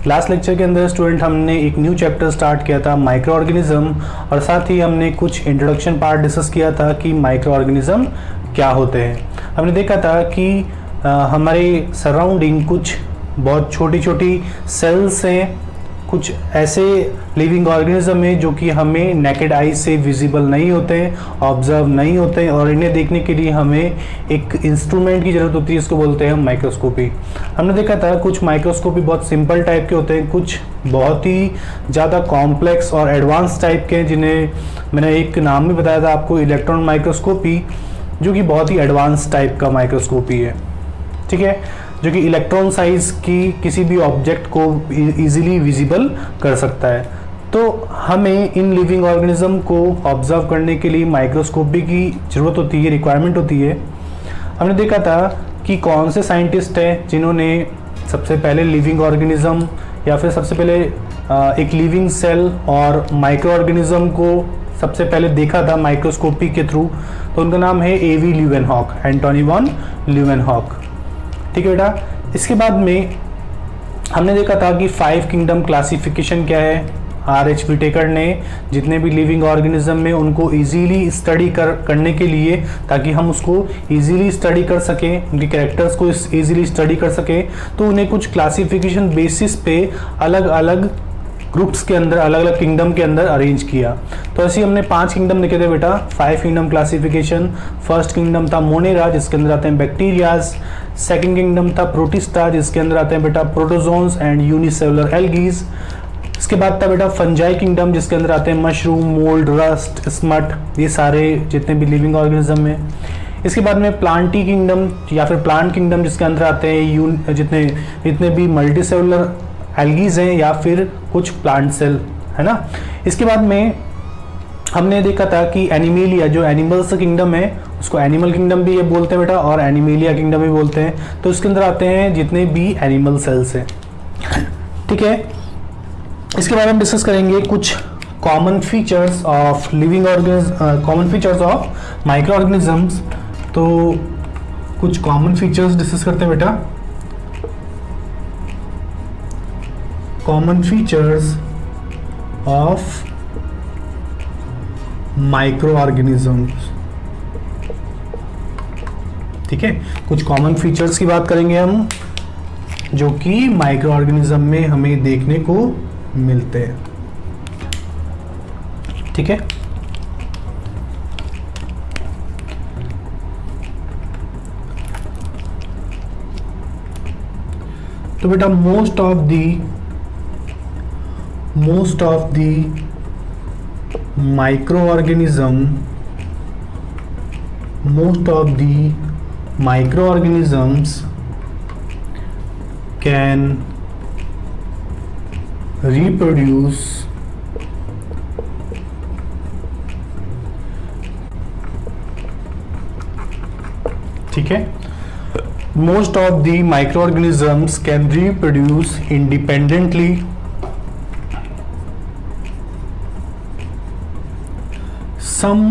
Last lecture के अंदर student हमने एक न्यू चैप्टर स्टार्ट किया था माइक्रो ऑर्गेनिज्म, और साथ ही हमने कुछ इंट्रोडक्शन पार्ट डिस्कस किया था कि माइक्रो ऑर्गेनिज्म क्या होते हैं। हमने देखा था कि हमारे सराउंडिंग कुछ बहुत छोटी छोटी सेल्स हैं, कुछ ऐसे लिविंग ऑर्गेनिज्म हैं जो कि हमें नेकेड आई से विजिबल नहीं होते हैं, ऑब्जर्व नहीं होते हैं, और इन्हें देखने के लिए हमें एक इंस्ट्रूमेंट की ज़रूरत होती है, इसको बोलते हैं माइक्रोस्कोपी। हमने देखा था कुछ माइक्रोस्कोपी बहुत सिंपल टाइप के होते हैं, कुछ बहुत ही ज़्यादा कॉम्प्लेक्स और एडवांस टाइप के हैं, जिन्हें मैंने एक नाम भी बताया था आपको, इलेक्ट्रॉन माइक्रोस्कोपी, जो कि बहुत ही एडवांस टाइप का माइक्रोस्कोपी है। ठीक है, जो कि इलेक्ट्रॉन साइज की किसी भी ऑब्जेक्ट को इजीली विजिबल कर सकता है। तो हमें इन लिविंग ऑर्गेनिज्म को ऑब्जर्व करने के लिए माइक्रोस्कोपी की ज़रूरत होती है, रिक्वायरमेंट होती है। हमने देखा था कि कौन से साइंटिस्ट हैं जिन्होंने सबसे पहले लिविंग ऑर्गेनिज्म या फिर सबसे पहले एक लिविंग सेल और माइक्रो ऑर्गेनिज्म को सबसे पहले देखा था माइक्रोस्कोपी के थ्रू। तो उनका नाम है एवी ल्यूवेनहॉक, एंटोनी वॉन ल्यूवेनहॉक। ठीक है बेटा, इसके बाद में हमने देखा था कि 5 किंगडम क्लासिफिकेशन क्या है। RH विटेकर ने जितने भी लिविंग ऑर्गेनिज्म में उनको इजीली स्टडी करने के लिए, ताकि हम उसको इजीली स्टडी कर सकें, उनके कैरेक्टर्स को इजीली स्टडी कर सकें, तो उन्हें कुछ क्लासिफिकेशन बेसिस पे अलग अलग ग्रुप्स के अंदर, अलग अलग किंगडम के अंदर अरेंज किया। तो ऐसे हमने 5 किंगडम देखे थे बेटा, 5 किंगडम क्लासिफिकेशन। फर्स्ट किंगडम था मोनेरा, जिसके अंदर आते हैं बैक्टीरियाज। सेकंड किंगडम था प्रोटिस्टा, जिसके अंदर आते हैं बेटा प्रोटोजोन्स एंड यूनिसेलुलर एल्गीज। इसके बाद था बेटा फंजाई किंगडम, जिसके अंदर आते हैं मशरूम, मोल्ड, रस्ट, स्मट, ये सारे जितने भी लिविंग ऑर्गेनिज्म हैं। इसके बाद में प्लांटी किंगडम या फिर प्लांट किंगडम, जिसके अंदर आते हैं जितने भी मल्टी सेलुलर एल्गीज हैं या फिर कुछ प्लांट सेल, है ना। इसके बाद में हमने देखा था कि एनिमेलिया, जो एनिमल्स किंगडम है, उसको एनिमल किंगडम भी ये बोलते हैं बेटा, और एनिमेलिया किंगडम भी बोलते हैं। तो इसके अंदर आते हैं जितने भी एनिमल सेल्स हैं। ठीक है, इसके बारे में डिस्कस करेंगे कुछ common features of living organism, common features of micro organisms. तो कुछ कॉमन फीचर्स डिस्कस करते हैं बेटा। Common features of micro organisms. ठीक है, कुछ कॉमन फीचर्स की बात करेंगे हम, जो कि माइक्रो ऑर्गेनिज्म में हमें देखने को मिलते हैं। ठीक है, तो बेटा most of the microorganisms can reproduce ठीक है, most of the microorganisms can reproduce independently. Some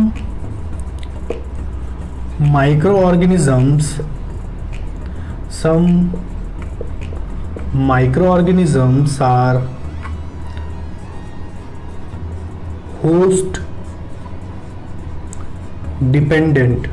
microorganisms are host dependent।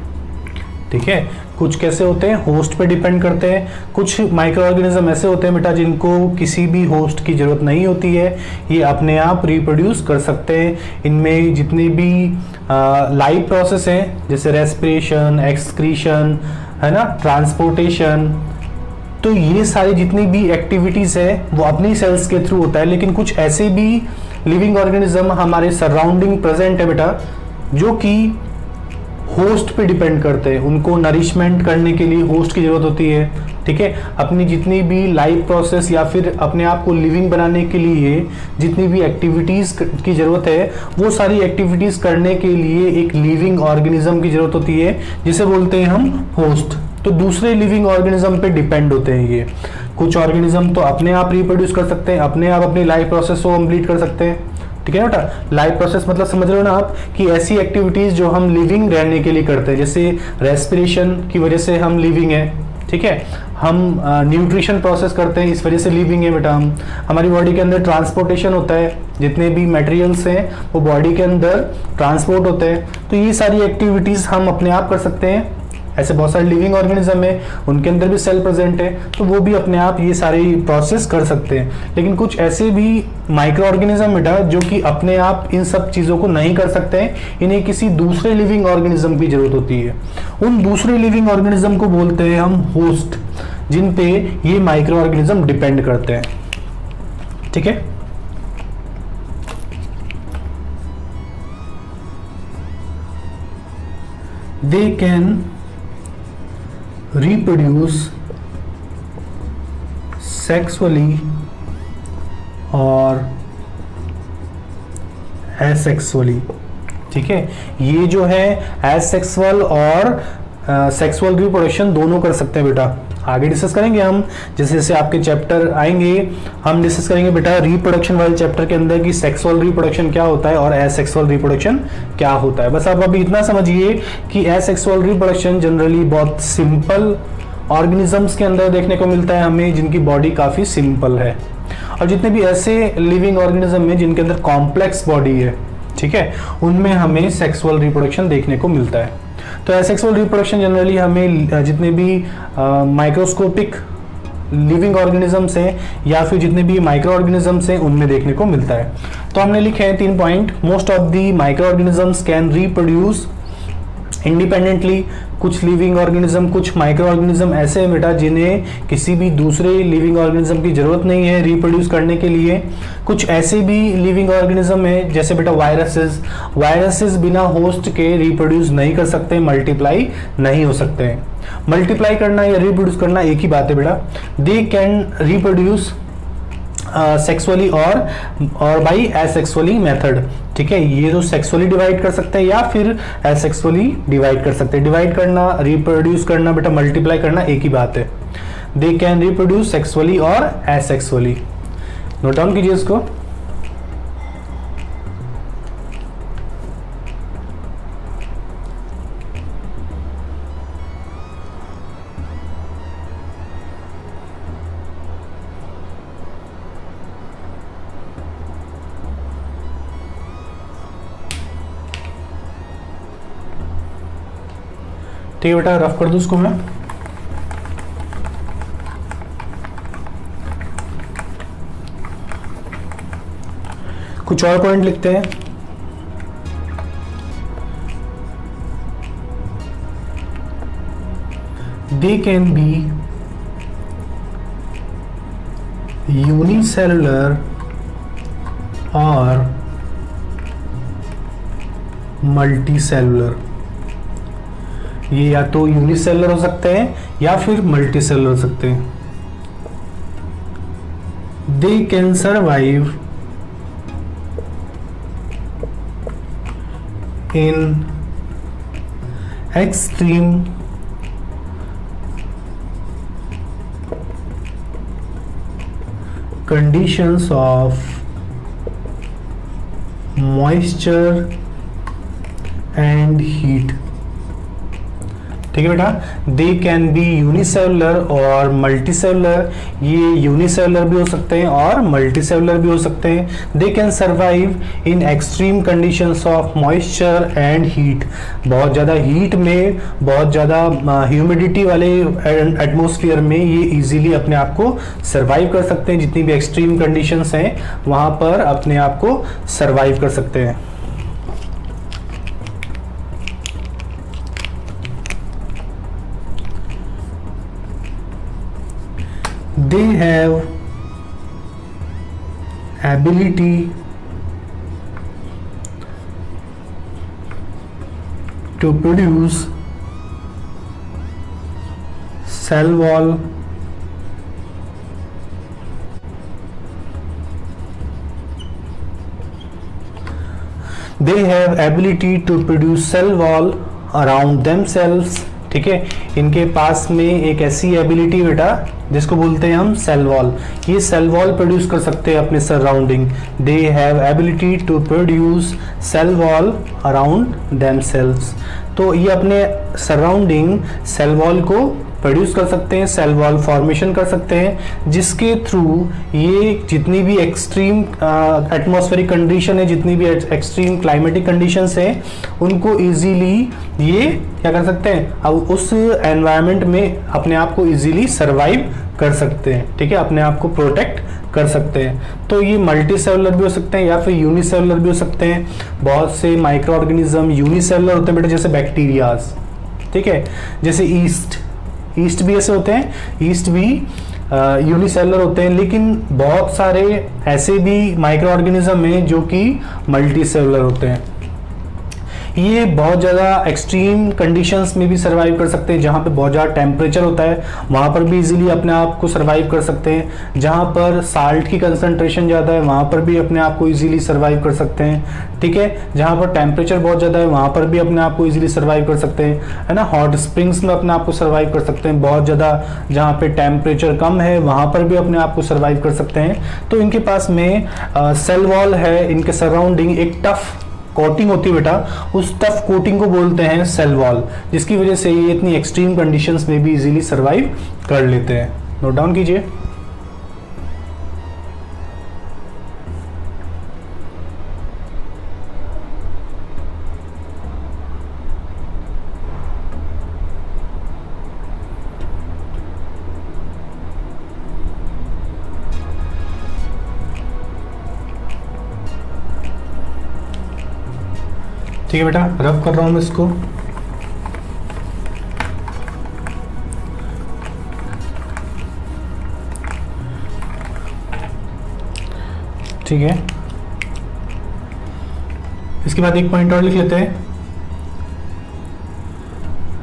ठीक है, कुछ कैसे होते हैं, होस्ट पे डिपेंड करते हैं। कुछ माइक्रो ऑर्गेनिज्म ऐसे होते हैं बेटा जिनको किसी भी होस्ट की जरूरत नहीं होती है, ये अपने आप रिप्रोड्यूस कर सकते हैं। इनमें जितनी भी लाइफ प्रोसेस हैं, जैसे रेस्पिरेशन, एक्सक्रीशन, है ना, ट्रांसपोर्टेशन, तो ये सारी जितनी भी एक्टिविटीज़ है वो अपनी सेल्स के थ्रू होता है। लेकिन कुछ ऐसे भी लिविंग ऑर्गेनिज्म हमारे सराउंडिंग प्रेजेंट है बेटा, जो कि होस्ट पे डिपेंड करते हैं। उनको नरिशमेंट करने के लिए होस्ट की जरूरत होती है। ठीक है, अपनी जितनी भी लाइफ प्रोसेस या फिर अपने आप को लिविंग बनाने के लिए जितनी भी एक्टिविटीज़ की ज़रूरत है, वो सारी एक्टिविटीज़ करने के लिए एक लिविंग ऑर्गेनिज्म की ज़रूरत होती है, जिसे बोलते हैं हम होस्ट। तो दूसरे लिविंग ऑर्गेनिज्म पे डिपेंड होते हैं ये। कुछ ऑर्गेनिज्म तो अपने आप रिप्रोड्यूस कर सकते हैं, अपने आप अपनी लाइफ प्रोसेस को कंप्लीट कर सकते हैं। ठीक है बेटा, लाइफ प्रोसेस मतलब समझ रहे हो ना आप, कि ऐसी एक्टिविटीज जो हम लिविंग रहने के लिए करते हैं, जैसे रेस्पिरेशन की वजह से हम लिविंग हैं। ठीक है, हम न्यूट्रिशन प्रोसेस करते हैं, इस वजह से लिविंग है बेटा। हम हमारी बॉडी के अंदर ट्रांसपोर्टेशन होता है, जितने भी मटेरियल्स हैं वो बॉडी के अंदर ट्रांसपोर्ट होते हैं। तो ये सारी एक्टिविटीज़ हम अपने आप कर सकते हैं। ऐसे बहुत सारे लिविंग ऑर्गेनिज्म है, उनके अंदर भी सेल प्रेजेंट है, तो वो भी अपने आप ये सारी प्रोसेस कर सकते हैं। लेकिन कुछ ऐसे भी माइक्रो ऑर्गेनिज्म बेटा जो कि अपने आप इन सब चीज़ों को नहीं कर सकते हैं, इन्हें किसी दूसरे लिविंग ऑर्गेनिज्म की जरूरत होती है। उन दूसरे लिविंग ऑर्गेनिज्म को बोलते हैं हम होस्ट, जिन पे ये माइक्रो ऑर्गेनिज्म डिपेंड करते हैं। ठीक है, दे कैन reproduce sexually और asexually। ठीक है, ये जो है एसेक्सुअल और सेक्सुअल रिप्रोडक्शन दोनों कर सकते हैं बेटा। आगे डिस्कस करेंगे हम, जैसे जैसे आपके चैप्टर आएंगे हम डिस्कस करेंगे बेटा रिप्रोडक्शन वाले चैप्टर के अंदर कि सेक्सुअल रिप्रोडक्शन क्या होता है और एसेक्सुअल रिप्रोडक्शन क्या होता है। बस आप अभी इतना समझिए कि एसेक्सुअल रिप्रोडक्शन जनरली बहुत सिंपल ऑर्गेनिजम्स के अंदर देखने को मिलता है हमें, जिनकी बॉडी काफ़ी सिंपल है। और जितने भी ऐसे लिविंग ऑर्गेनिज्म हैं जिनके अंदर कॉम्प्लेक्स बॉडी है, ठीक है, उनमें हमें सेक्सुअल रिप्रोडक्शन देखने को मिलता है। तो एसेक्सुअल रिप्रोडक्शन जनरली हमें जितने भी माइक्रोस्कोपिक लिविंग ऑर्गेनिजम्स हैं या फिर जितने भी माइक्रो ऑर्गेनिजम्स हैं उनमें देखने को मिलता है। तो हमने लिखे हैं 3 point. Most of the micro organisms can reproduce independently. कुछ लिविंग ऑर्गेनिज्म, कुछ माइक्रो ऑर्गेनिज्म ऐसे हैं बेटा जिन्हें किसी भी दूसरे लिविंग ऑर्गेनिज्म की जरूरत नहीं है रिप्रोड्यूस करने के लिए। कुछ ऐसे भी लिविंग ऑर्गेनिज्म है जैसे बेटा वायरसेस। वायरसेस बिना होस्ट के रिप्रोड्यूस नहीं कर सकते, मल्टीप्लाई नहीं हो सकते। मल्टीप्लाई करना या रिप्रोड्यूस करना एक ही बात है बेटा। दे कैन रिप्रोड्यूस सेक्सुअली और बाई एसेक्सुअली मेथड। ठीक है, ये तो सेक्सुअली डिवाइड कर सकते हैं या फिर एसेक्सुअली डिवाइड कर सकते हैं। डिवाइड करना, रिप्रोड्यूस करना बेटा, मल्टीप्लाई करना एक ही बात है। दे कैन रिप्रोड्यूस सेक्सुअली और एसेक्सुअली। नोट डाउन कीजिए इसको। ठीक है बेटा, रफ कर दूं इसको मैं। कुछ और पॉइंट लिखते हैं। दे कैन बी यूनिसेलुलर और मल्टीसेलुलर। ये या तो यूनिसेलुलर हो सकते हैं या फिर मल्टीसेलुलर हो सकते हैं। They can survive in extreme conditions of moisture and heat. ठीक है बेटा, दे कैन बी यूनिसेलुलर और मल्टीसेलुलर। ये यूनिसेलुलर भी हो सकते हैं और मल्टीसेलुलर भी हो सकते हैं। They can survive in extreme conditions of moisture and heat. बहुत ज़्यादा हीट में, बहुत ज़्यादा ह्यूमिडिटी वाले एटमॉस्फेयर में ये इजीली अपने आप को सर्वाइव कर सकते हैं। जितनी भी एक्सट्रीम कंडीशंस हैं वहाँ पर अपने आप को सर्वाइव कर सकते हैं। They have ability to produce cell wall they have ability to produce cell wall around themselves। ठीक है, इनके पास में एक ऐसी एबिलिटी बेटा जिसको बोलते हैं हम सेल वॉल। ये सेल वॉल प्रोड्यूस कर सकते हैं अपने surrounding. They have ability to produce cell wall around themselves. तो ये अपने सराउंडिंग सेल वॉल को प्रोड्यूस कर सकते हैं, सेल वॉल फॉर्मेशन कर सकते हैं, जिसके थ्रू ये जितनी भी एक्सट्रीम एटमॉस्फेरिक कंडीशन है, जितनी भी एक्सट्रीम क्लाइमेटिक कंडीशंस हैं, उनको इजीली ये क्या कर सकते हैं, अब उस एनवायरनमेंट में अपने आप को इजीली सर्वाइव कर सकते हैं। ठीक है, अपने आप को प्रोटेक्ट कर सकते हैं। तो ये मल्टी सेलुलर भी हो सकते हैं या फिर यूनिसेलुलर भी हो सकते हैं। बहुत से माइक्रो ऑर्गेनिज्म यूनिसेलुलर होते हैं बेटा, जैसे बैक्टीरियाज, ठीक है, जैसे ईस्ट भी ऐसे होते हैं, ईस्ट भी यूनिसेलुलर होते हैं। लेकिन बहुत सारे ऐसे भी माइक्रो ऑर्गेनिज्म हैं जो कि मल्टी सेलुलर होते हैं। ये बहुत ज़्यादा एक्सट्रीम कंडीशंस में भी सर्वाइव कर सकते हैं, जहाँ पे बहुत ज़्यादा टेम्परेचर होता है वहाँ पर भी इजीली अपने आप को सर्वाइव कर सकते हैं। जहाँ पर साल्ट की कंसंट्रेशन ज़्यादा है वहाँ पर भी अपने आप को इजीली सर्वाइव कर सकते हैं। ठीक है, जहाँ पर टेम्परेचर बहुत ज़्यादा है वहाँ पर भी अपने आप को इजीली सर्वाइव कर सकते हैं, है ना। हॉट स्प्रिंग्स में अपने आप को सर्वाइव कर सकते हैं। बहुत ज़्यादा जहाँ पे टेम्परेचर कम है वहाँ पर भी अपने आप को सर्वाइव कर सकते हैं। तो इनके पास में सेल वॉल है, इनके सराउंडिंग एक टफ कोटिंग होती है बेटा, उस टफ कोटिंग को बोलते हैं सेल वॉल, जिसकी वजह से ये इतनी एक्सट्रीम कंडीशंस में भी इजीली सर्वाइव कर लेते हैं। नोट डाउन कीजिए। ठीक है बेटा, रब कर रहा हूं मैं इसको। ठीक है, इसके बाद एक पॉइंट और लिख लेते हैं।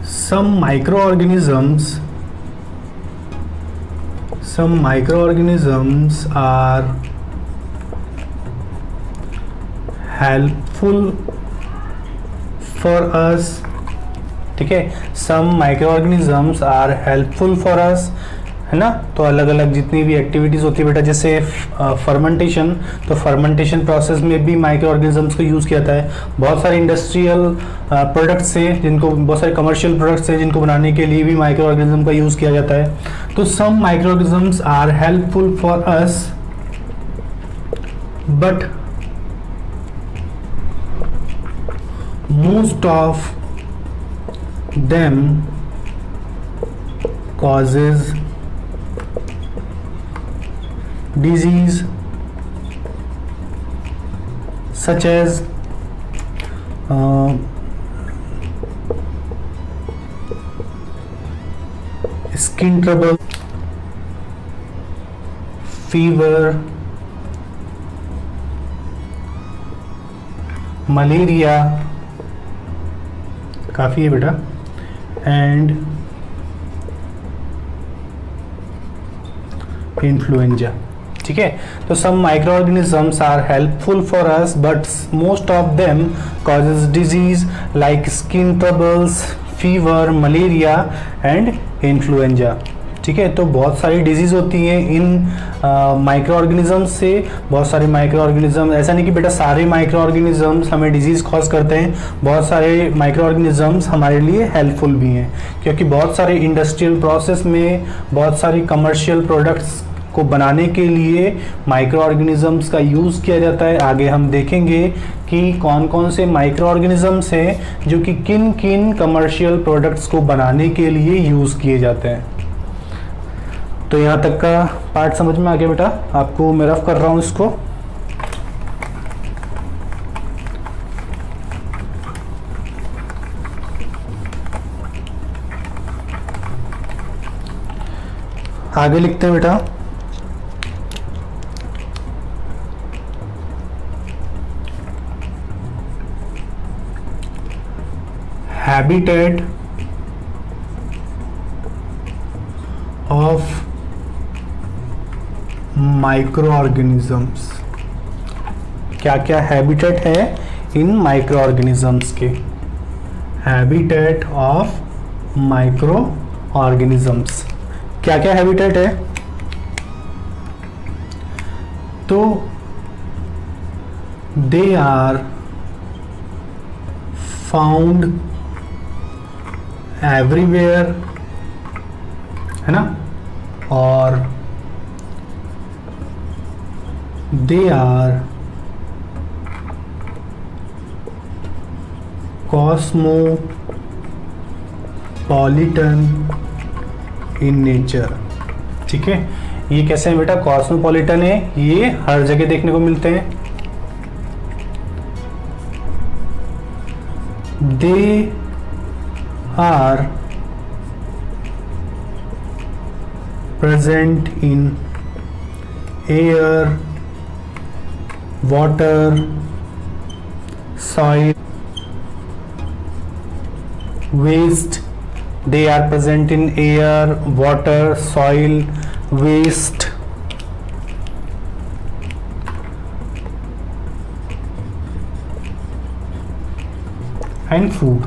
Some micro organisms are helpful for us. ठीक है, some micro organisms are helpful for us, है ना। तो अलग अलग जितनी भी एक्टिविटीज होती है बेटा, जैसे फर्मेंटेशन, तो फर्मेंटेशन प्रोसेस में भी माइक्रो ऑर्गेनिजम्स को यूज़ किया जाता है। बहुत सारे इंडस्ट्रियल प्रोडक्ट्स हैं जिनको, बहुत सारे कमर्शियल प्रोडक्ट्स हैं जिनको बनाने के लिए भी माइक्रो ऑर्गेनिज्म का यूज़ किया जाता है। तो some micro organisms are helpful for us but most of them causes disease such as skin trouble, fever, malaria, काफ़ी है बेटा, एंड इन्फ्लुएंजा। ठीक है, तो some micro organisms are helpful for us but most of them causes disease like skin troubles, fever, malaria and influenza. ठीक है, तो बहुत सारी डिजीज होती हैं इन माइक्रो ऑर्गेनिजम्स से। बहुत सारे माइक्रो ऑर्गेनिज्म, ऐसा नहीं कि बेटा सारे माइक्रो ऑर्गेनिजम्स हमें डिजीज कॉज करते हैं, बहुत सारे माइक्रो ऑर्गेनिजम्स हमारे लिए हेल्पफुल भी हैं, क्योंकि बहुत सारे इंडस्ट्रियल प्रोसेस में, बहुत सारी कमर्शियल प्रोडक्ट्स को बनाने के लिए माइक्रो ऑर्गेनिजम्स का यूज़ किया जाता है। आगे हम देखेंगे कि कौन कौन से माइक्रो ऑर्गेनिजम्स हैं जो कि किन किन कमर्शियल प्रोडक्ट्स को बनाने के लिए यूज़ किए जाते हैं। तो यहाँ तक का पार्ट समझ में आ गया बेटा, आपको मैं रफ कर रहा हूँ इसको। आगे लिखते हैं बेटा, हैबिटेट ऑफ माइक्रो ऑर्गेनिजम्स। क्या क्या हैबिटेट है इन माइक्रो ऑर्गेनिजम्स के? हैबिटेट ऑफ माइक्रो ऑर्गेनिजम्स, क्या क्या हैबिटेट है? तो दे आर फाउंड एवरीवेयर है ना, और they are cosmopolitan in nature. ठीक है, ये कैसे है बेटा, कॉस्मोपॉलिटन है, ये हर जगह देखने को मिलते हैं। They are present in air, water, soil, waste. They are present in air, water, soil, waste. And food.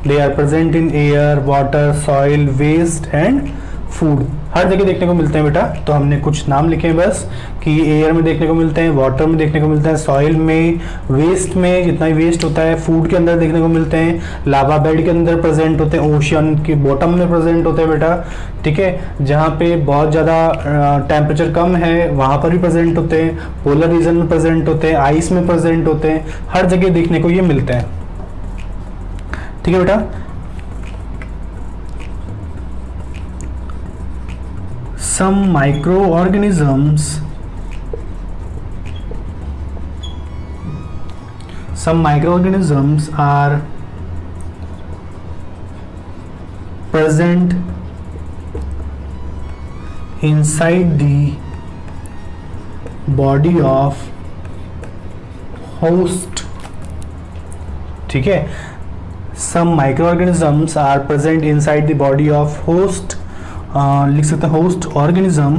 They are present in air, water, soil, waste and food. हर जगह देखने को मिलते हैं बेटा। तो हमने कुछ नाम लिखे हैं बस कि एयर में देखने को मिलते हैं, वाटर में देखने को मिलते हैं, सॉइल में, वेस्ट में जितना भी वेस्ट होता है, फूड के अंदर देखने को मिलते हैं, लावा बेड के अंदर प्रेजेंट होते हैं, ओशियन के बॉटम में प्रेजेंट होते हैं बेटा। ठीक है, जहाँ पे बहुत ज़्यादा टेम्परेचर कम है वहाँ पर भी प्रेजेंट होते हैं, पोलर रीजन में प्रेजेंट होते हैं, आइस में प्रेजेंट होते हैं, हर जगह देखने को ये मिलते हैं। ठीक है बेटा, some microorganisms are present inside the body of host। ठीक है, some microorganisms are present inside the body of host, लिख सकते हैं host organism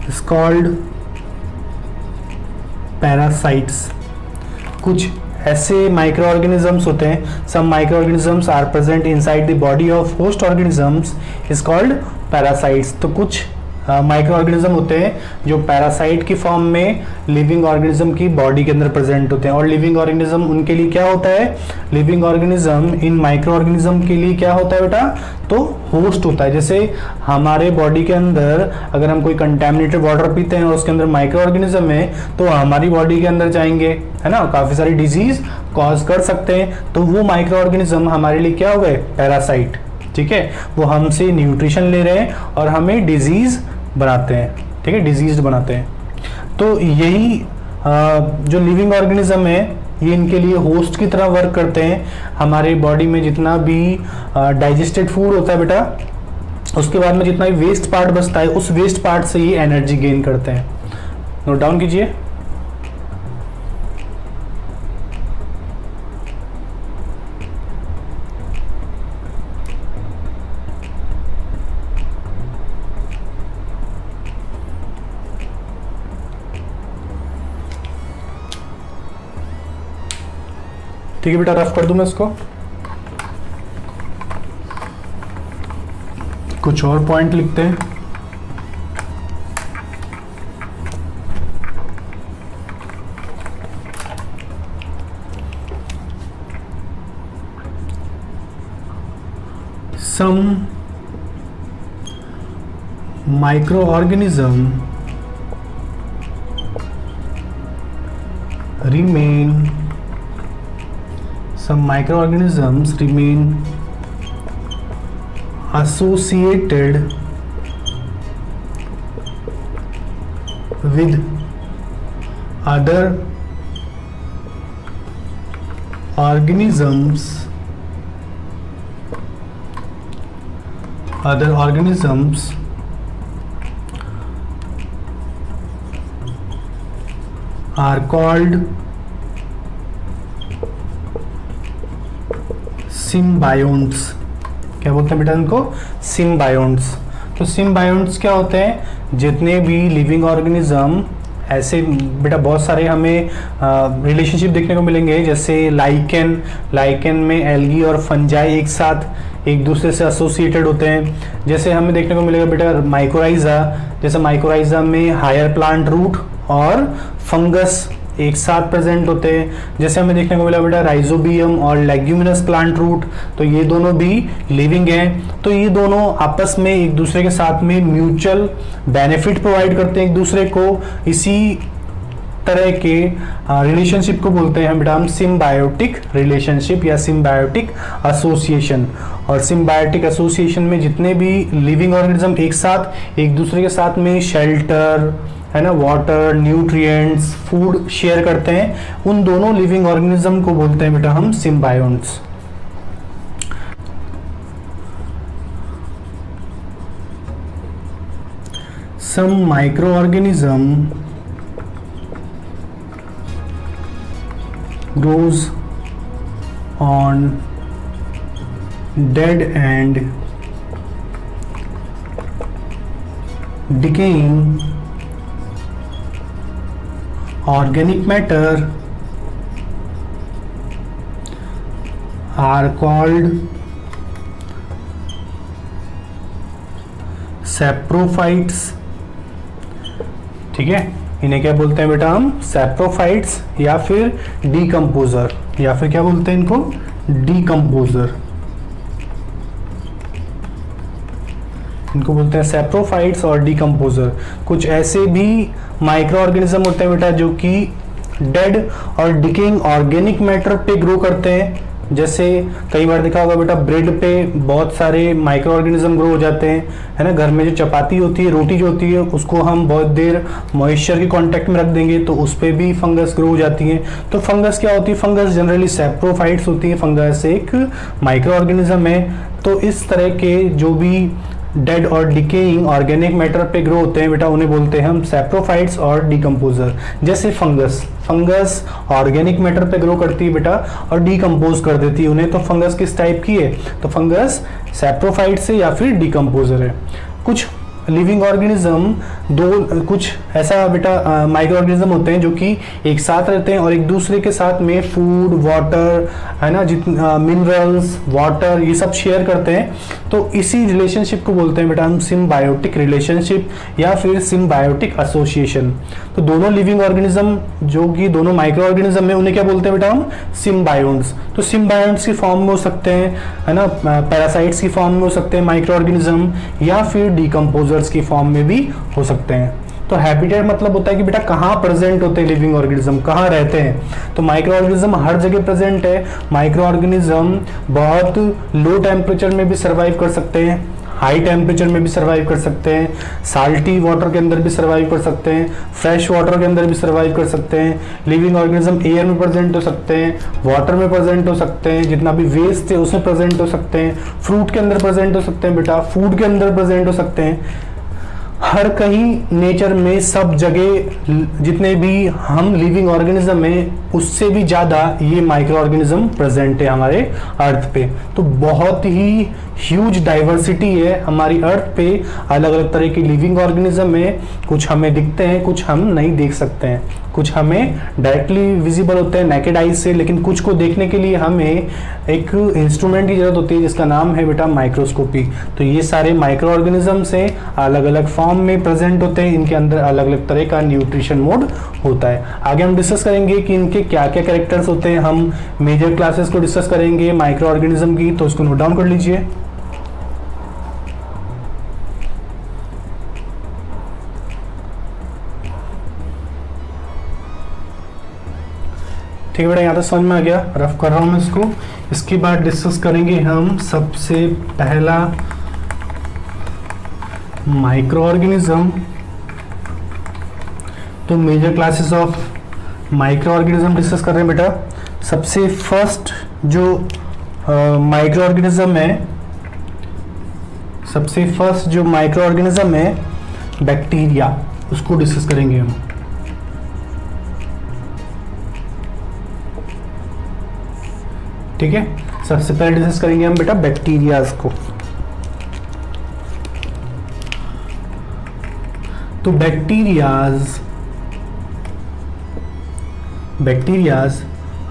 is called parasites. कुछ ऐसे माइक्रो ऑर्गेनिजम्स होते हैं, some micro organisms are present inside the body of host organisms is called parasites. तो कुछ माइक्रो ऑर्गेनिज्म होते हैं जो पैरासाइट की फॉर्म में लिविंग ऑर्गेनिज्म की बॉडी के अंदर प्रेजेंट होते हैं। और लिविंग ऑर्गेनिज्म उनके लिए क्या होता है, living organism in micro organism के लिए क्या होता है बेटा, तो होस्ट होता है। जैसे हमारे बॉडी के अंदर अगर हम कोई कंटेमिनेटेड वाटर पीते हैं और उसके अंदर माइक्रो ऑर्गेनिज्म है तो हमारी बॉडी के अंदर जाएंगे, है ना, काफी सारी डिजीज कॉज कर सकते हैं। तो वो माइक्रो ऑर्गेनिज्म हमारे लिए क्या हो गए, पैरासाइट। ठीक है, वो हमसे न्यूट्रिशन ले रहे हैं और हमें डिजीज बनाते हैं। ठीक है, डिजीज बनाते हैं। तो यही जो लिविंग ऑर्गेनिज्म है ये इनके लिए होस्ट की तरह वर्क करते हैं। हमारे बॉडी में जितना भी डाइजेस्टेड फूड होता है बेटा, उसके बाद में जितना भी वेस्ट पार्ट बचता है उस वेस्ट पार्ट से ये एनर्जी गेन करते हैं। नोट डाउन कीजिए। ठीक है बेटा, रफ कर दूं मैं इसको। कुछ और पॉइंट लिखते हैं। Some microorganism remain associated with other organisms are called सिम्बायोन्ट्स। क्या बोलते हैं बेटा इनको, सिम्बायोन्ट्स। तो सिम्बायोन्ट्स क्या होते हैं, जितने भी लिविंग ऑर्गेनिज्म ऐसे बेटा बहुत सारे हमें रिलेशनशिप देखने को मिलेंगे। जैसे लाइकेन में एल्गी और फंजाई एक साथ एक दूसरे से एसोसिएटेड होते हैं। जैसे हमें देखने को मिलेगा बेटा माइकोराइजा, जैसे माइकोराइजा में हायर प्लांट रूट और फंगस एक साथ प्रेजेंट होते हैं। जैसे हमें देखने को मिला बेटा राइजोबियम और लेग्यूमिनस प्लांट रूट, तो ये दोनों भी लिविंग हैं। तो ये दोनों आपस में एक दूसरे के साथ में म्यूचुअल बेनिफिट प्रोवाइड करते हैं एक दूसरे को। इसी तरह के रिलेशनशिप को बोलते हैं बेटा हम सिम्बायोटिक रिलेशनशिप या सिम्बायोटिक एसोसिएशन। और सिम्बायोटिक एसोसिएशन में जितने भी लिविंग ऑर्गेनिज्म एक साथ एक दूसरे के साथ में शेल्टर है ना, वाटर, न्यूट्रिएंट्स, फूड शेयर करते हैं, उन दोनों लिविंग ऑर्गेनिज्म को बोलते हैं बेटा हम symbionts. Some microorganism grows on dead and decaying organic matter are called saprophytes। ठीक है, इन्हें क्या बोलते हैं बेटा हम सैप्रोफाइट्स या फिर डीकम्पोजर, या फिर क्या बोलते हैं इनको डीकम्पोजर। इनको बोलते हैं सैप्रोफाइट्स और डीकम्पोजर। कुछ ऐसे भी माइक्रो ऑर्गेनिज्म होते हैं बेटा जो कि डेड और डिकेइंग ऑर्गेनिक मैटर पे ग्रो करते हैं। जैसे कई बार देखा होगा बेटा ब्रेड पे बहुत सारे माइक्रो ऑर्गेनिज्म ग्रो हो जाते हैं, है ना। घर में जो चपाती होती है, रोटी जो होती है, उसको हम बहुत देर मॉइस्चर के कांटेक्ट में रख देंगे तो उस पर भी फंगस ग्रो हो जाती है। तो फंगस क्या होती है? फंगस जनरली सैप्रोफाइट्स होती है। फंगस एक माइक्रो ऑर्गेनिज्म है। तो इस तरह के जो भी डेड और डिकेइंग ऑर्गेनिक मैटर पे ग्रो होते हैं बेटा उन्हें बोलते हैं हम सैप्रोफाइट्स और डीकम्पोजर। जैसे फंगस ऑर्गेनिक मैटर पे ग्रो करती है बेटा और डीकम्पोज कर देती है उन्हें। तो फंगस किस टाइप की है? तो फंगस सैप्रोफाइट्स है या फिर डीकम्पोजर है। कुछ लिविंग ऑर्गेनिज्म कुछ ऐसा बेटा माइक्रो ऑर्गेनिज्म होते हैं जो कि एक साथ रहते हैं और एक दूसरे के साथ में फूड, वाटर, है ना, मिनरल्स, वाटर, ये सब शेयर करते हैं। तो इसी रिलेशनशिप को बोलते हैं बेटा हम सिम्बायोटिक रिलेशनशिप या फिर सिम्बायोटिक एसोसिएशन। तो दोनों लिविंग ऑर्गेनिज्म जो कि दोनों माइक्रो ऑर्गेनिज्म है उन्हें क्या बोलते हैं बेटा हम सिम्बायोन्ट्स। तो सिम्बायोन्ट्स की फॉर्म में हो सकते हैं, है ना, पैरासाइट्स की फॉर्म में हो सकते हैं माइक्रो ऑर्गेनिज्म, या फिर डीकम्पोजर्स की फॉर्म में भी हो सकते हैं। तो हैबिटेट मतलब होता है कि बेटा कहाँ प्रेजेंट होते हैं लिविंग ऑर्गेनिज्म, कहाँ रहते हैं। तो माइक्रो ऑर्गेनिज्म हर जगह प्रेजेंट है। माइक्रो ऑर्गेनिज्म बहुत लो टेम्परेचर में भी सर्वाइव कर सकते हैं, हाई टेम्परेचर में भी सर्वाइव कर सकते हैं, साल्टी वाटर के अंदर भी सर्वाइव कर सकते हैं, फ्रेश वाटर के अंदर भी सर्वाइव कर सकते हैं। लिविंग ऑर्गेनिज्म एयर में प्रेजेंट हो सकते हैं, वाटर में प्रेजेंट हो सकते हैं, जितना भी वेस्ट है उसमें प्रेजेंट हो सकते हैं, फ्रूट के अंदर प्रेजेंट हो सकते हैं बेटा, फूड के अंदर प्रेजेंट हो सकते हैं। हर कहीं नेचर में सब जगह जितने भी हम लिविंग ऑर्गेनिज्म हैं उससे भी ज़्यादा ये माइक्रो ऑर्गेनिज्म प्रेजेंट है हमारे अर्थ पे। तो बहुत ही ह्यूज डाइवर्सिटी है हमारी अर्थ पे। अलग अलग तरह की लिविंग ऑर्गेनिज्म है, कुछ हमें दिखते हैं, कुछ हम नहीं देख सकते हैं, कुछ हमें डायरेक्टली विजिबल होते हैं नेकेड आइज से, लेकिन कुछ को देखने के लिए हमें एक इंस्ट्रूमेंट की जरूरत होती है जिसका नाम है बेटा माइक्रोस्कोपी। तो ये सारे माइक्रो ऑर्गेनिज्म से अलग अलग फॉर्म में प्रेजेंट होते हैं, इनके अंदर अलग अलग तरह का न्यूट्रिशन मोड होता है। आगे हम डिस्कस करेंगे कि इनके क्या क्या कैरेक्टर्स होते हैं। हम मेजर क्लासेस को डिस्कस करेंगे माइक्रो ऑर्गेनिज्म की, तो उसको नोट डाउन कर लीजिए। ठीक है बेटा, यहाँ तक समझ में आ गया। रफ कर रहा हूँ मैं इसको। इसके बाद डिस्कस करेंगे हम सबसे पहला माइक्रो ऑर्गेनिज्म। तो major classes of micro organism discuss कर रहे हैं बेटा। सबसे फर्स्ट जो माइक्रो ऑर्गेनिज्म है, सबसे फर्स्ट जो माइक्रो ऑर्गेनिज्म है बैक्टीरिया, उसको डिस्कस करेंगे हम। ठीक है, सबसे पहले डिस्कस करेंगे हम बेटा बैक्टीरियाज को। तो bacterias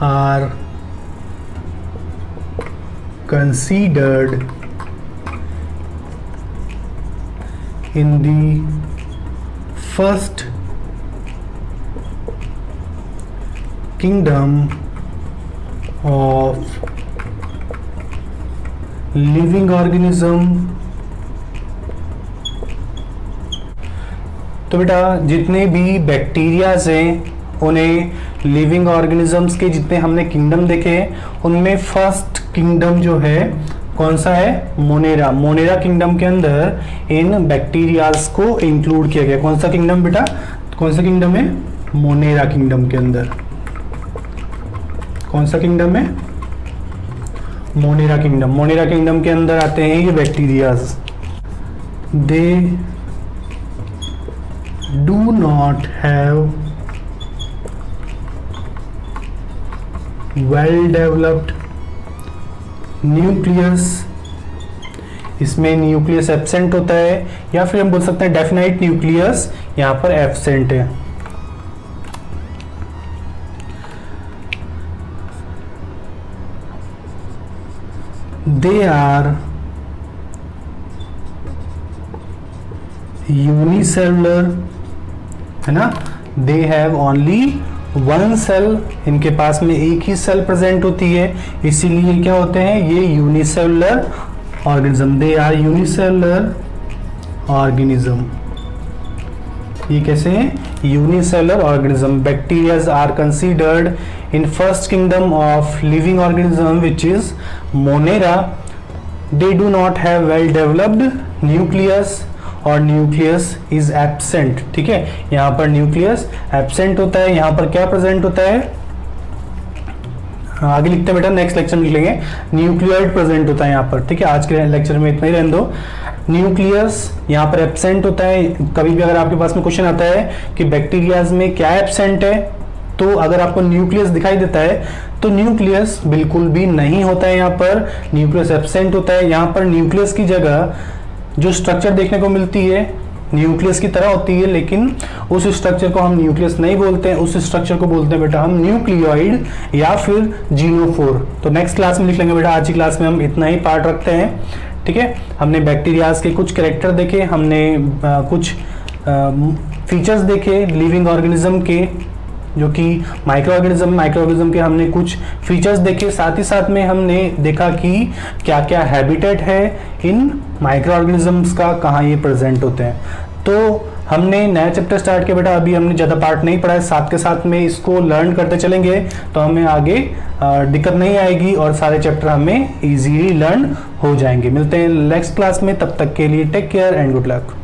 are considered in the first kingdom of living organism. तो बेटा जितने भी बैक्टीरियाज हैं उन्हें लिविंग ऑर्गेनिजम्स के जितने हमने किंगडम देखे उनमें फर्स्ट किंगडम जो है कौन सा है, मोनेरा। मोनेरा किंगडम के अंदर इन बैक्टीरियाज को इंक्लूड किया गया। कौन सा किंगडम बेटा, कौन सा किंगडम है, मोनेरा किंगडम के अंदर। कौन सा किंगडम है, मोनेरा किंगडम। मोनेरा किंगडम के अंदर आते हैं ये bacterias. They do not have well developed nucleus. इसमें न्यूक्लियस एब्सेंट होता है, या फिर हम बोल सकते हैं डेफिनाइट न्यूक्लियस यहां पर एब्सेंट है। दे आर यूनिसेलुलर, है ना। They have only one cell, इनके पास में एक ही सेल प्रेजेंट होती है, इसीलिए क्या होते हैं ये unicellular organism. They are unicellular organism. ये कैसे हैं, unicellular organism. Bacterias are considered in first kingdom of living organism which is Monera. They do not have well developed nucleus और न्यूक्लियस इज एब्सेंट। ठीक है, यहाँ पर न्यूक्लियस एब्सेंट होता है, यहाँ पर क्या प्रेजेंट होता है, आगे लिखते हैं बेटा, नेक्स्ट लेक्चर में लिख लेंगे। न्यूक्लियोइड प्रेजेंट होता है यहाँ पर। ठीक है, आज के लेक्चर में इतना ही रहने दो। न्यूक्लियस यहाँ पर एब्सेंट होता है। कभी भी अगर आपके पास में क्वेश्चन आता है कि बैक्टीरियाज में क्या एब्सेंट है, तो अगर आपको न्यूक्लियस दिखाई देता है तो न्यूक्लियस बिल्कुल भी नहीं होता है, यहाँ पर न्यूक्लियस एब्सेंट होता है। यहाँ पर न्यूक्लियस की जगह जो स्ट्रक्चर देखने को मिलती है न्यूक्लियस की तरह होती है, लेकिन उस स्ट्रक्चर को हम न्यूक्लियस नहीं बोलते हैं, उस स्ट्रक्चर को बोलते हैं बेटा हम न्यूक्लियोइड या फिर जीनोफोर। तो नेक्स्ट क्लास में लिख लेंगे बेटा। आज की क्लास में हम इतना ही पार्ट रखते हैं। ठीक है, हमने बैक्टीरियाज के कुछ कैरेक्टर देखे, हमने कुछ फीचर्स देखे लिविंग ऑर्गेनिज्म के, जो कि माइक्रो ऑर्गेनिज्म के हमने कुछ फीचर्स देखे। साथ ही साथ में हमने देखा कि क्या क्या हैबिटेट है इन माइक्रो ऑर्गेनिजम्स का, कहाँ ये प्रेजेंट होते हैं। तो हमने नया चैप्टर स्टार्ट किया बेटा, अभी हमने ज़्यादा पार्ट नहीं पढ़ा है, साथ के साथ में इसको लर्न करते चलेंगे तो हमें आगे दिक्कत नहीं आएगी और सारे चैप्टर हमें इजीली लर्न हो जाएंगे। मिलते हैं नेक्स्ट क्लास में, तब तक के लिए take care and good luck.